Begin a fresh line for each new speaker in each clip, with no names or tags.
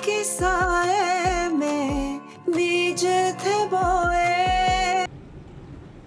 के साए में बीज थे बोए।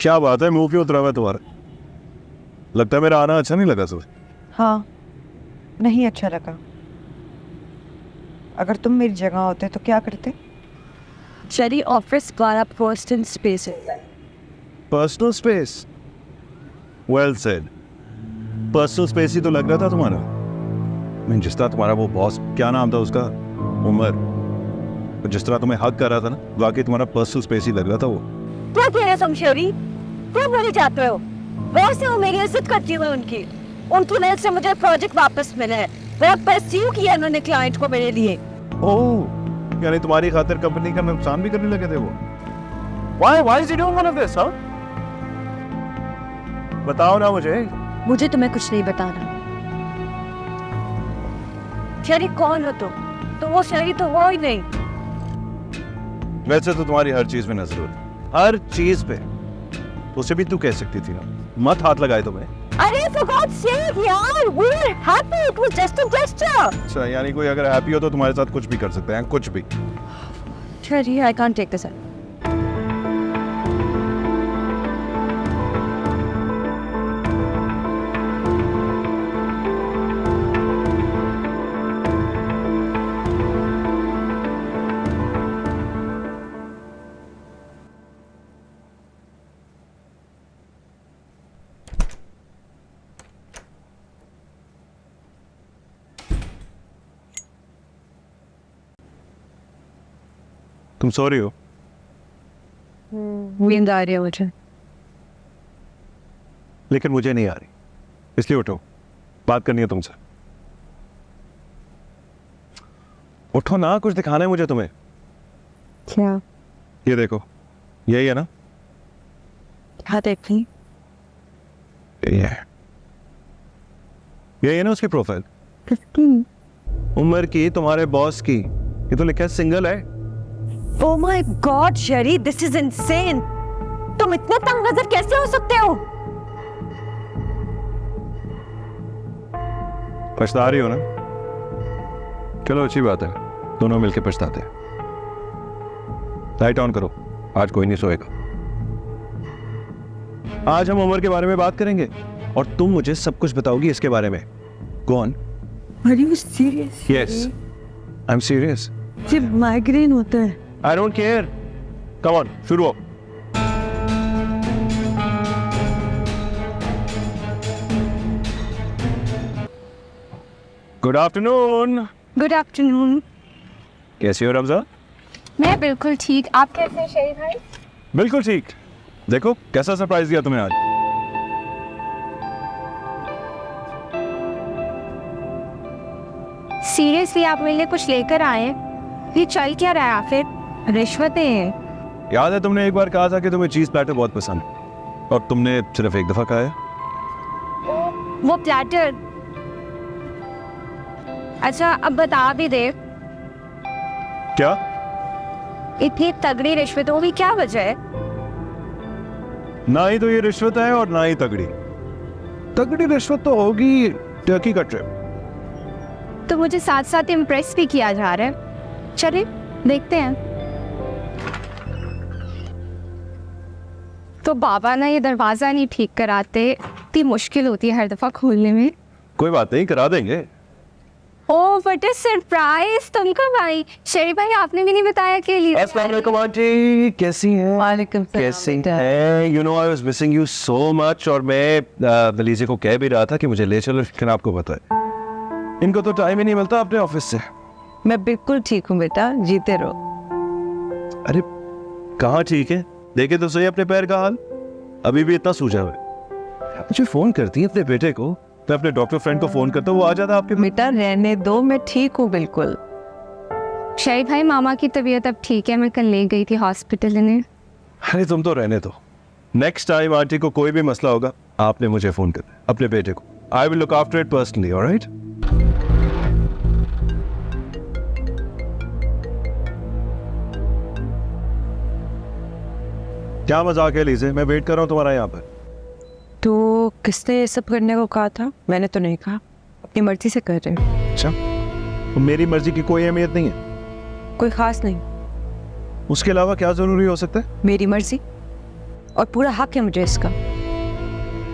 क्या बात है, मुंह क्यों उतरा हुआ है तुम्हारा? लगता है मेरा आना अच्छा नहीं लगा तुम्हें।
हाँ, नहीं अच्छा लगा। अगर तुम मेरी जगह होते तो क्या करते?
चली ऑफिस द्वारा पर्सनल स्पेस है।
Personal space? Well said. Personal space ही तो लग रहा था तुम्हारा। मैं जिस तरह तुम्हारा वो बॉस, क्या नाम था उसका, उमर, जिस तरह तुम्हें हक कर रहा था ना, वाकई तुम्हारा पर्सनल स्पेस ही लग रहा था वो।
क्या कह रहे तुम शौरी? क्या बोले जाते हो? बॉस है वो, मेरी इज्जत करती हूँ उनकी वजह से मुझे प्रोजेक्ट वापस मिला है। मेरा परस्यू किया उन्होंने क्लाइंट को मेरे लिए।
ओह, यानी तुम्हारी खातिर कंपनी का नुकसान भी करने लगे थे वो। Why is he doing all of this, huh? बताओ ना
मुझे तुम्हें कुछ नहीं बताना। शरी कौन हो तुम? तो वो शरी तो वो ही नहीं।
वैसे तो तुम्हारी हर चीज में नजर हो, हर चीज पे। उसे भी तू कह सकती थी ना, मत हाथ लगाए तुम्हें।
अरे for God's sake यार, we were happy, it was just a gesture।
अच्छा, यानी कोई अगर हैप्पी हो तो तुम्हारे साथ कुछ भी कर सकते हैं, कुछ भी।
शरी, I can't take this.
तुम सो रही हो?
नींद आ रही है मुझे।
लेकिन मुझे नहीं आ रही, इसलिए उठो, बात करनी है तुमसे। उठो ना, कुछ दिखाना है मुझे तुम्हें।
क्या?
ये देखो, यही है ना?
क्या देखी?
यही है ना उसकी प्रोफाइल?
किसकी?
उमर की, तुम्हारे बॉस की। ये तो लिखा है सिंगल है।
Oh my God, शरी, this is insane। तुम इतने तंग नजर कैसे हो सकते हो?
पछता रही हो ना? चलो अच्छी बात है, दोनों मिलके पछताते हैं। लाइट ऑन करो, आज कोई नहीं सोएगा। आज हम उमर के बारे में बात करेंगे और तुम मुझे सब कुछ बताओगी इसके बारे में। Go on।
Are you serious?
Yes, I'm serious।
सिर्फ माइग्रेन होता है।
I don't care। Come on, शुरू हो। Good afternoon।
Good afternoon.
कैसी हो रमजा?
मैं बिल्कुल ठीक, आप कैसे हैं शहीद भाई?
बिल्कुल ठीक। देखो कैसा सरप्राइज दिया तुम्हें आज।
सीरियसली आप मेरे लिए कुछ लेकर आए? ये चल क्या रहा है आखिर? रिश्वतें हैं।
याद है तुमने एक बार कहा था कि तुम्हें चीज प्लैटर बहुत पसंद है, और तुमने सिर्फ एक दफा कहा है।
वो प्लेटर, अच्छा अब बता भी दे,
क्या?
इतनी तगड़ी रिश्वतों की क्या वजह है?
ना ही तो ये रिश्वत है और ना ही तगड़ी। तगड़ी रिश्वत तो होगी टर्की का ट्रिप।
तो मुझे साथ साथ इम्प्रेस भी किया जा रहा है। चलिए देखते हैं। तो बाबा ना ये दरवाजा नहीं ठीक कराते, इतनी मुश्किल होती है हर दफा खोलने में।
कोई बात नहीं, करा देंगे।
Oh what a surprise. तुम कब आई? शरी भाई आपने भी नहीं बताया के लिए।
अस्सलाम वालेकुम आंटी, कैसी हैं?
वालेकुम सलाम।
कैसी हैं? You know I was missing you so much, और मैं वलीजे को कह भी रहा था कि मुझे ले चलो, लेकिन आपको पता है इनको तो टाइम ही नहीं मिलता अपने ऑफिस से।
मैं बिल्कुल ठीक हूँ बेटा, जीते रहो।
अरे कहाँ ठीक है, देखे तो सही अपने पैर का हाल, अभी भी इतना सूजा हुआ है। मुझे फोन करती है अपने बेटे को, मैं अपने डॉक्टर फ्रेंड को फोन करता हूँ, वो आ जाता आपके।
बेटा रहने दो, मैं ठीक हूँ बिल्कुल।
शरी भाई मामा की तबीयत अब ठीक है, मैं कल ले गई थी हॉस्पिटल इन्हें।
अरे तुम तो रहने दो, नेक्स्ट टाइम आंटी को कोई भी मसला होगा आपने मुझे फोन करना, अपने बेटे को। I will look after it personally, alright? क्या मजाक है लीजे, मैं वेट कर रहा हूँ तुम्हारा यहाँ पर।
तो किसने ये सब करने को कहा था? मैंने तो नहीं कहा, अपनी मर्जी से कर रहे हो।
अच्छा, तो मेरी मर्जी की कोई अहमियत नहीं है?
कोई खास नहीं।
उसके अलावा क्या जरूरी हो सकता है?
मेरी मर्जी और पूरा हक है मुझे इसका।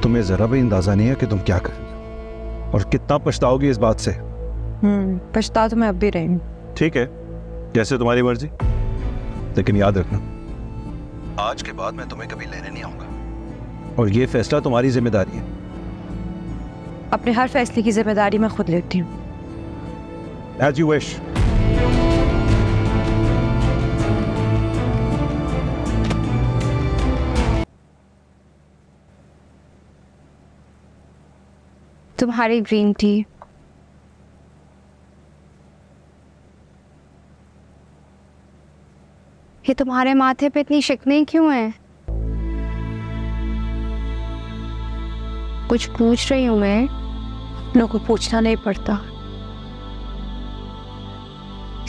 तुम्हें जरा भी अंदाजा नहीं है कि तुम क्या कर रही हो और कितना पछताओगी इस बात से।
पछता तो मैं अब भी रही हूँ।
ठीक है, जैसे तुम्हारी मर्जी, लेकिन याद रखना आज के बाद मैं तुम्हें कभी लेने नहीं आऊंगा और ये फैसला तुम्हारी जिम्मेदारी है।
अपने हर फैसले की जिम्मेदारी मैं खुद लेती हूँ।
As you wish.
तुम्हारी ग्रीन टी। ये तुम्हारे माथे पे इतनी शिकने क्यों हैं? कुछ पूछ रही हूँ मैं।
लोगों को पूछना नहीं पड़ता।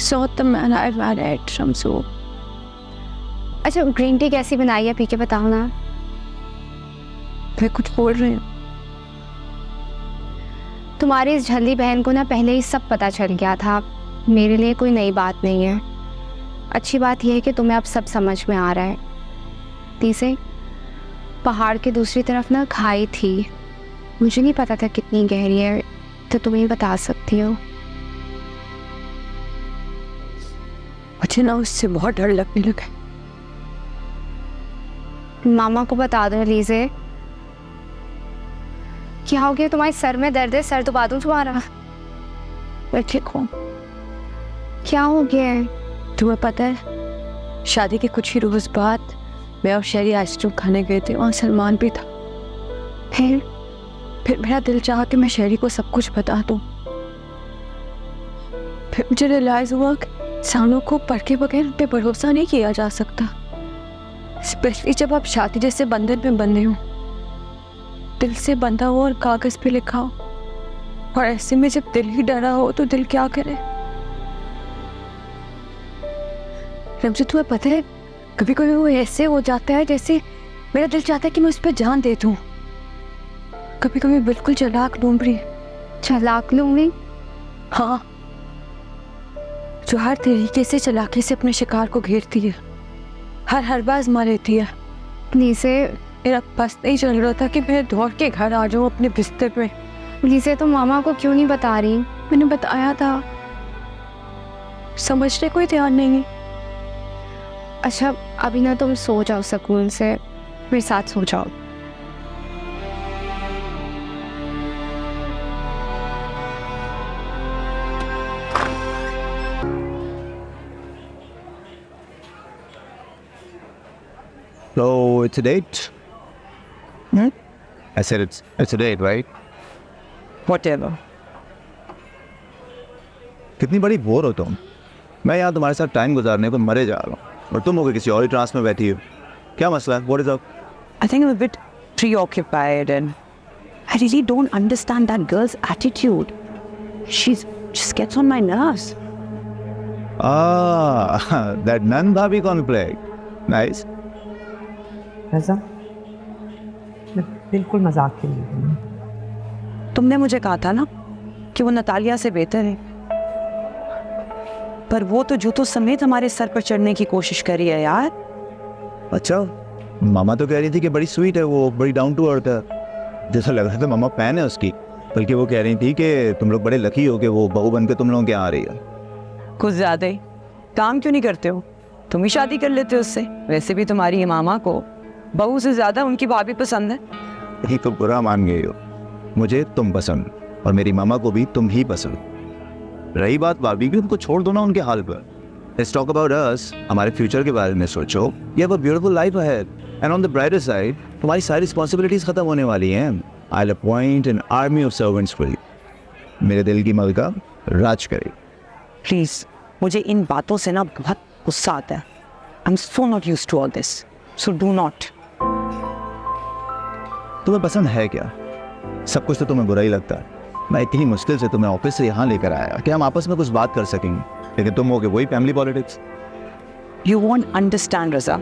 So the man I married from so.
अच्छा, ग्रीन टी कैसी बनाई है, पी के बताओ ना।
मैं कुछ बोल रही हूँ।
तुम्हारी इस झल्ली बहन को ना पहले ही सब पता चल गया था। मेरे लिए कोई नई बात नहीं है। अच्छी बात यह है कि तुम्हें अब सब समझ में आ रहा है। तीसरे पहाड़ के दूसरी तरफ ना खाई थी, मुझे नहीं पता था कितनी गहरी है, तो तुम ही बता सकती हो।
मुझे ना उससे बहुत डर लगने लगा।
मामा को बता दो लीजे। क्या हो गया? तुम्हारे सर में दर्द है? सर दबा दूं तुम्हारा?
मैं ठीक हूँ।
क्या हो गया है?
तुम्हें पता है, शादी के कुछ ही रोज बाद मैं और शहरी आइसक्रीम खाने गए थे। वहाँ सलमान भी था। फिर मेरा दिल चाहा कि मैं शहरी को सब कुछ बता दूँ। फिर मुझे रियलाइज हुआ कि इंसानों को परखे बगैर उन पे भरोसा नहीं किया जा सकता, स्पेशली जब आप शादी जैसे बंधन में बंधे हो, दिल से बंधा हो और कागज पे लिखा हो। और ऐसे में जब दिल ही डरा हो तो दिल क्या करे। रमजू, तुम्हें पता है, कभी कभी वो ऐसे हो जाता है जैसे मेरा दिल चाहता है कि मैं उस पर जान दे दूं। कभी कभी बिल्कुल चालाक लूमड़ी।
चालाक लूमड़ी?
हाँ, जो हर तरीके से चालाकी से अपने शिकार को घेरती है, हर बार आजमा लेती है।
लीसे,
मेरा बस नहीं चल रहा था कि मैं दौड़ के घर आ जाऊं अपने बिस्तर पे।
लीसे, तुम मामा को क्यों नहीं बता रही?
मैंने बताया था, समझने कोई ध्यान नहीं है।
अच्छा, अभी ना तुम सो जाओ सुकून से, मेरे साथ सो जाओ।
So it's a date? I said it's a date, right?
Whatever.
कितनी बड़ी बोर हो तुम। मैं यहाँ तुम्हारे साथ टाइम गुजारने को मरे जा रहा हूँ और तुम होके किसी और ही ट्रांस में बैठी हो। क्या मसला है? What is up?
I think I'm a bit preoccupied and I really don't understand that girl's attitude. She just gets on my nerves.
That Nan Bhabhi conflict. Nice.
रज़ा, मैं बिल्कुल मजाक के लिए हूँ।
तुमने मुझे कहा था ना कि वो नतालिया से बेहतर है, पर वो तो जूतों समेत हमारे सर पर चढ़ने की कोशिश करी है यार।
अच्छा, मामा तो कह रही थी कि बड़ी स्वीट है वो, बड़ी डाउन टू अर्थ है। जैसा लग रहा था मामा फैन है उसकी। बल्कि वो कह रही थी कि तुम लोग बड़े लकी हो कि वो बहू बन के तुम लोगों के यहाँ आ रही है।
कुछ ज्यादा ही। काम क्यों नहीं करते हो? तुम ही शादी कर लेते हो उससे। वैसे भी तुम्हारी मामा को बहू से ज्यादा उनकी भाभी पसंद है।
ये तो बुरा मान गई हो। मुझे तुम पसंद और मेरी मामा को भी तुम ही पसंद। रही बात भाभी की, उनको छोड़ दो ना उनके हाल पर। Let's talk about us. हमारे फ्यूचर के बारे में सोचो। You have a beautiful life ahead. And on the brighter side, तुम्हारी सारी रिस्पॉन्सिबिलिटीज खत्म होने वाली हैं। I'll appoint an army of servants for you. मेरे दिल की मलका राज करे।
प्लीज, मुझे इन बातों से ना बहुत गुस्सा आता है। I'm so not used to all this. So do not.
तुम्हें पसंद है क्या? सब कुछ तो तुम्हें बुरा ही लगता है। मैं इतनी मुश्किल से तुम्हें ऑफिस से यहाँ लेकर आया कि हम आपस में कुछ बात कर सकेंगे, लेकिन तुम हो गए वही family politics.
You won't understand, Raza.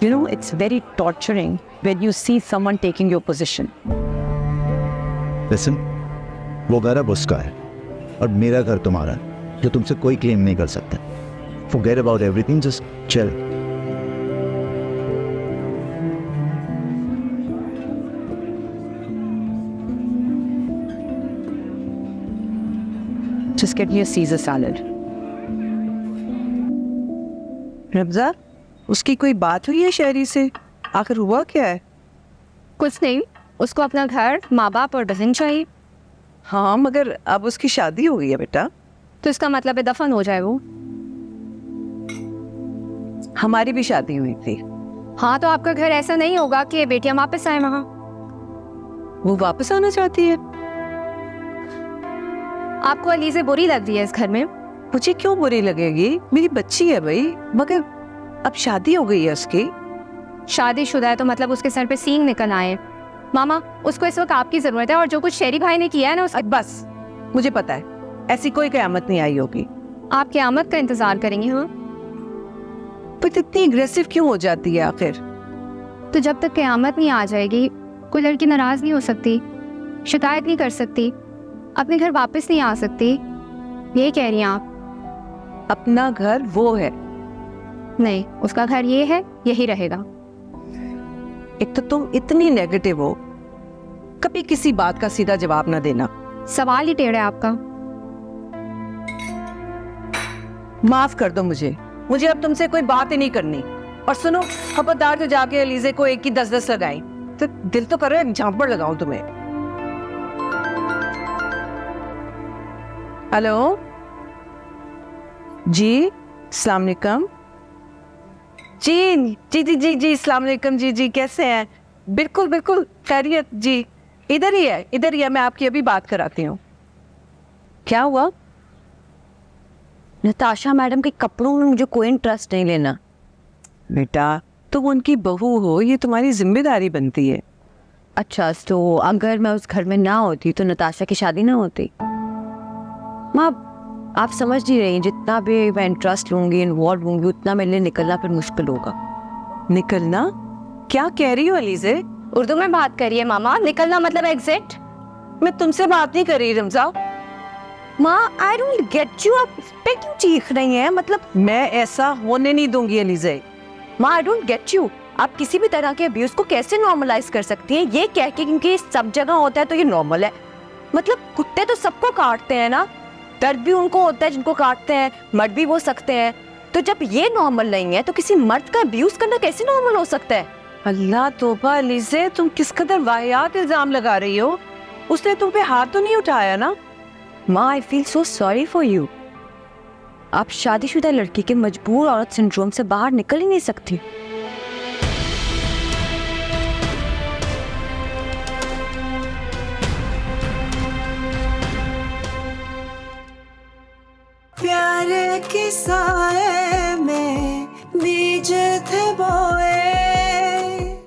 You know, it's very torturing when you see someone taking your position.
Listen, वो घर अब उसका है और मेरा घर तुम्हारा है, जो तुमसे कोई क्लेम नहीं कर सकता। forget about everything, just chill.
Just get me a Caesar salad. रब्जा, उसकी कोई बात हुई है शहरी से? आखिर हुआ क्या है?
कुछ नहीं, उसको अपना घर, माँ बाप और बहन चाहिए।
हाँ, मगर अब उसकी शादी हो गई है बेटा।
तो इसका मतलब है दफन हो जाए वो।
हमारी भी शादी हुई थी।
हाँ, तो आपका घर ऐसा नहीं होगा कि बेटियां वापस आए वहाँ।
वो वापस आना चाहती है।
आपको अलीज़े बुरी लग रही है इस घर में?
मुझे क्यों बुरी लगेगी? मेरी बच्ची है भाई। मगर अब शादी हो गई है उसकी।
शादीशुदा है तो मतलब उसके सर पे सींग निकल आए। मामा, उसको इस वक्त आपकी जरूरत है और जो कुछ शेरी भाई ने किया है ना उसके...
बस, मुझे पता है ऐसी कोई क़यामत नहीं आई होगी।
आप क़यामत का इंतजार करेंगे? हाँ,
पर इतनी अग्रेसिव क्यों हो जाती है आखिर?
तो जब तक क़यामत नहीं आ जाएगी कोई लड़की नाराज नहीं हो सकती, शिकायत नहीं कर सकती, अपने घर वापस नहीं आ सकती। ये कह रही हैं आप?
अपना घर वो है।
नहीं, उसका घर ये है, यही रहेगा।
एक तो तुम इतनी नेगेटिव हो, कभी किसी बात का सीधा जवाब ना देना।
सवाल ही टेढ़ा है आपका।
माफ कर दो मुझे अब तुमसे कोई बात ही नहीं करनी। और सुनो, खबरदार तो जाके अलीज़े को एक की 10-10 लगाई तो दिल तो करे एक झांपड़ लगाऊं तुम्हें। हेलो जी, अस्सलाम वालेकुम। जी जी जी जी जी, अस्सलाम वालेकुम। जी जी, कैसे हैं? बिल्कुल बिल्कुल खैरियत जी। इधर ही है, मैं आपकी अभी बात कराती हूँ। क्या हुआ? नताशा मैडम के कपड़ों में मुझे कोई इंटरेस्ट नहीं लेना। बेटा, तुम उनकी बहू हो, ये तुम्हारी जिम्मेदारी बनती है। अच्छा, तो अगर मैं उस घर में ना होती तो नताशा की शादी ना होती। माँ, आप समझ नहीं रही, जितना भी मैं इंटरेस्ट लूँगी, इन्वॉल्व होंगी, उतना मेरे लिए निकलना फिर मुश्किल होगा। निकलना? क्या कह रही हो अलीज़े?
उर्दू में बात करिए मामा। निकलना मतलब एग्जिट।
मैं तुमसे बात नहीं कर रही रमजा। माँ, आई डोंट गेट यू। आप इस पे क्यों चीख रही हैं? मतलब मैं ऐसा होने नहीं दूंगी अलीज़े।
माँ, आई डोंट गेट यू। आप किसी भी तरह के अब्यूज को कैसे नॉर्मलाइज कर सकती हैं ये कह के क्योंकि सब जगह होता है तो ये नॉर्मल है? मतलब कुत्ते तो सबको काटते हैं ना, दर्द भी उनको होता है जिनको काटते हैं, मर्द भी वो सकते हैं। तो जब ये नॉर्मल नहीं है तो किसी मर्द का अब्यूज करना कैसे नॉर्मल हो सकता है?
अल्लाह तौबा अलीज़े, तुम किस कदर वाहियात इल्जाम लगा रही हो। उसने तुम पे हाथ तो नहीं उठाया ना?
माँ, I feel so sorry for you. आप शादीशुदा लड़की के मजबूर औरत सिंड्रोम से बाहर निकल ही नहीं सकती।
प्यार के साए